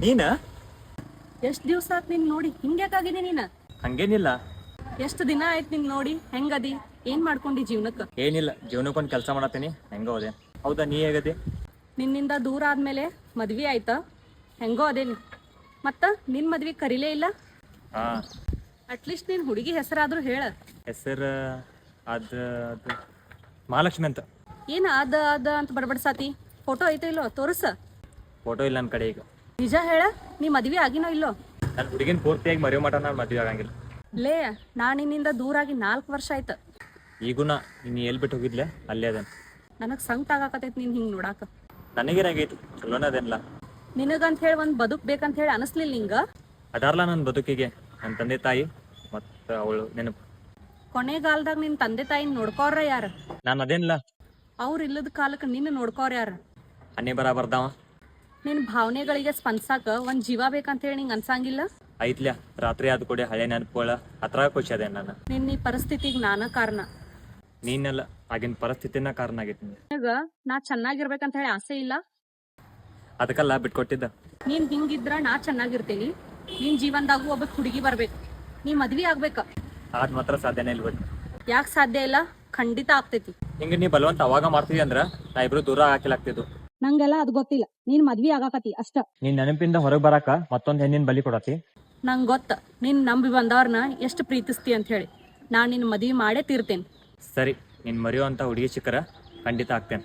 ನೀನ ಎಷ್ಟ್ ದಿವ್ಸ ಆತ್ ನಿನ್ ನೋಡಿ ಹಿಂಗ್ಯಾಕಾಗಿದೆ ನೀನ? ಹಂಗೇನಿಲ್ಲ. ಎಷ್ಟ್ ದಿನ ಆಯ್ತು ನಿನ್ ನೋಡಿ, ಹೆಂಗದಿ? ಏನ್ ಮಾಡ್ಕೊಂಡಿ ಜೀವನಕ್ಕ? ಏನಿಲ್ಲ, ಜೀವನಕ್ಕೊಂದು ಕೆಲಸ ಮಾಡತ್ತೀನಿ, ಹೆಂಗೋ ಅದೇ. ಹೌದಾ, ನೀ ಹೇಗದಿ? ನಿನ್ನಿಂದ ದೂರ ಆದ್ಮೇಲೆ ಮದ್ವಿ ಆಯ್ತಾ? ಹೆಂಗೋ ಅದೇನಿ. ಮತ್ತ ನಿನ್ ಮದ್ವಿ ಕರಿಲೇ ಇಲ್ಲ? ಹಾ. ಅಟ್ಲೀಸ್ಟ್ ನಿನ್ ಹುಡುಗಿ ಹೆಸರಾದ್ರೂ ಹೇಳ. ಹೆಸರು ಅದು ಮಹಾಲಕ್ಷ್ಮಿ ಅಂತ. ಏನ ಅದ ಅಂತ ಬಡಬಡ್ಸಾತಿ? ಫೋಟೋ ಐತೋ ಇಲ್ಲೋ ತೋರ್ಸ. ಫೋಟೋ ಇಲ್ಲ ನನ್ನ ಕಡೆ ಈಗ. ನಿಜ ಹೇಳ, ನೀ ಮದ್ವಿ ಆಗಿನೋ ಇಲ್ಲೋ? ನನ್ನ ಹುಡುಗಿನ ಪೂರ್ತಿಯಾಗಿ ಮದುವೆ ಮಾಡ ನಾನು ಮದುವೆ ಆಗಂಗಿಲ್ಲ. ಲೇ, ನಾ ನಿನ್ನಿಂದ ದೂರಾಗಿ 4 ವರ್ಷ ಆಯ್ತ. ಈಗುನ ನೀನು ಎಲ್ಲಿ ಬಿಟ್ಟು ಹೋಗಿದ್ಲೆ ಅಲ್ಲೇ ಅದೇನು. ನನಗ್ ಸಂಕಟ ಆಗಾಕತೈತಿ ನೀನ್ ಹಿಂಗ್ ನೋಡಾಕ. ನನಗೇನಾಗೈತಿ, ಚಲೋನ ಅದೇನಿಲ್ಲ. ನಿನಗಂತ ಹೇಳಿ ಒಂದ್ ಬದುಕ್ ಬೇಕಂತ ಹೇಳಿ ಅನಿಸ್ಲಿಲ್ಲ ನಿಂಗ? ಅದಾರ್ಲ ನನ್ನ ಬದುಕಿಗೆ ನನ್ನ ತಂದೆ ತಾಯಿ ಮತ್ತು ಅವಳು ನೆನಪು. ಕೊನೆಗಾಲದಾಗ ನಿನ್ ತಂದೆ ತಾಯಿನ ನೋಡ್ಕೋರ ಯಾರ? ನಾನು ಅದೇನಿಲ್ಲ. ಅವ್ರ ಇಲ್ಲದ ಕಾಲಕ್ಕೆ ನಿನ್ನ ನೋಡ್ಕೋರ ಯಾರ? ಅನ್ನೇ ಬರ್ದಾವ. ನಿನ್ ಭಾವನೆಗಳಿಗೆ ಸ್ಪಂದಿಸಾಕ ಒಂದ್ ಜೀವ ಬೇಕಂತ ಹೇಳಿ ನಿಂಗೆ ಅನ್ಸಂಗಿಲ್ಲ? ಐತ್ಲ್ಯಾ, ರಾತ್ರಿ ಆದ ಕೂಡಿ ಹಳೆ ನೆನಪುಗಳ ಹತ್ರ ಖುಷಿ ಅದೇ ನಾನು. ನಿನ್ನ ಈ ಪರಿಸ್ಥಿತಿಗೆ ನಾನ ಕಾರಣ. ನೀನೆಲ್ಲ ಆಗಿನ ಪರಿಸ್ಥಿತಿನ ಕಾರಣ ಆಗೈತಿ. ನಿನಗ ನಾ ಚೆನ್ನಾಗಿರ್ಬೇಕಂತ ಹೇಳಿ ಆಸೆ ಇಲ್ಲ? ಅದಕ್ಕೆಲ್ಲ ಬಿಟ್ಕೊಟ್ಟಿದ್ದ. ನೀನ್ ಹಿಂಗಿದ್ರ ನಾ ಚೆನ್ನಾಗಿರ್ತೇನಿ. ನಿನ್ ಜೀವನದಾಗೂ ಒಬ್ಬ ಹುಡುಗಿ ಬರ್ಬೇಕು, ನೀ ಮದ್ವಿ ಆಗ್ಬೇಕ. ಆದ್ ಮಾತ್ರ ಸಾಧ್ಯನೇ ಇಲ್ವತ್ತು. ಯಾಕೆ ಸಾಧ್ಯ ಇಲ್ಲ? ಖಂಡಿತ ಆಗ್ತೈತಿ. ಹಿಂಗ ನೀ ಬಲವಂತ ಅವಾಗ ಮಾಡ್ತೀವಿ ಅಂದ್ರ ನಾ ಇಬ್ರು ದೂರ ಹಾಕಿಲಾಗ್ತಿದ್ವು. ನಂಗೆಲ್ಲ ಅದು ಗೊತ್ತಿಲ್ಲ, ನೀನ್ ಮದ್ವಿ ಆಗಾಕತಿ ಅಷ್ಟ. ನೀನ್ ನೆನಪಿಂದ ಹೊರಗೆ ಬರಾಕ ಮತ್ತೊಂದ್ ಹೆಣ್ಣಿನ ಬಲಿ ಕೊಡತಿ. ನಂಗೆ ಗೊತ್ತ ನೀನ್ ನಂಬಿ ಬಂದವ್ರನ್ನ ಎಷ್ಟು ಪ್ರೀತಿಸ್ತಿ ಅಂತ ಹೇಳಿ. ನಾನ್ ನಿನ್ ಮದ್ವಿ ಮಾಡೇ ತೀರ್ತೇನೆ. ಸರಿ, ನೀನ್ ಮರೆಯುವಂತ ಹುಡುಗಿ ಸಿಕ್ಕರ ಖಂಡಿತ ಆಗ್ತೇನೆ.